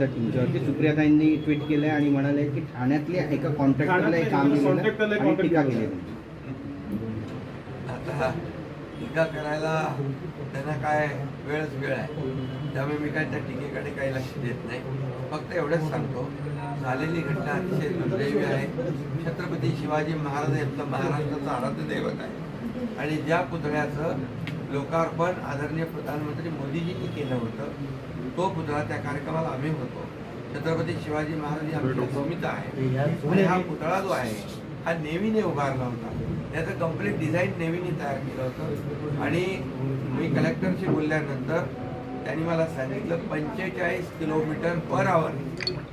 होता तुमच्यावरती. सुप्रियाताईंनी ट्विट केलंय आणि म्हणाले की ठाण्यातल्या एका कॉन्ट्रॅक्टरला एक काम दिलं आणि टीका केली. आता टीका करायला त्यांना काय वेळ आहे, त्यामुळे मी काय त्या टीकेकडे काही लक्ष देत नाही. फक्त एवढंच सांगतो, झालेली घटना अतिशय दुर्दैवी आहे. छत्रपती शिवाजी महाराज यांचं महाराष्ट्राचं आराध्य दैवत आहे आणि ज्या पुतळ्याचं लोकार्पण आदरणीय प्रधानमंत्री मोदीजींनी केलं होतं, तो पुतळा त्या कार्यक्रमाला आम्ही होतो. छत्रपती शिवाजी महाराज ही आमची अस्मिता आहे आणि हा पुतळा जो आहे हा नेव्हीने उभारला होता. त्याचं कम्प्लीट डिझाईन नेव्हीने तयार केलं होतं आणि मी कलेक्टरशी बोलल्यानंतर त्यांनी मला सांगितलं 45 किलोमीटर पर आवर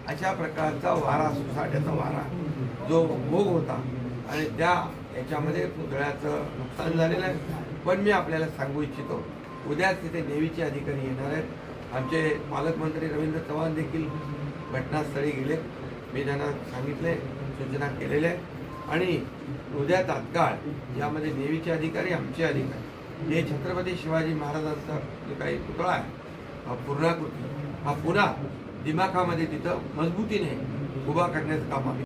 अशा प्रकारचा वारा, सुसाट्याचा वारा जो भोग होता आणि त्या याच्यामध्ये पुतळ्याचं नुकसान झालेलं आहे. पण मी आपल्याला सांगू इच्छितो, उद्याच तिथे नेव्हीचे अधिकारी येणार आहेत. आमचे पालकमंत्री रवींद्र चव्हाण देखील घटनास्थळी गेले. मी त्यांना सांगितले, सूचना केलेल्या आहेत आणि उद्या तात्काळ यामध्ये नेव्हीचे अधिकारी, आमचे अधिकारी, हे छत्रपती शिवाजी महाराजांचा जो काही पुतळा आहे हा पूर्णाकृती, हा पुन्हा दिमाखामध्ये तिथं मजबूतीने उभा करण्याचं काम आम्ही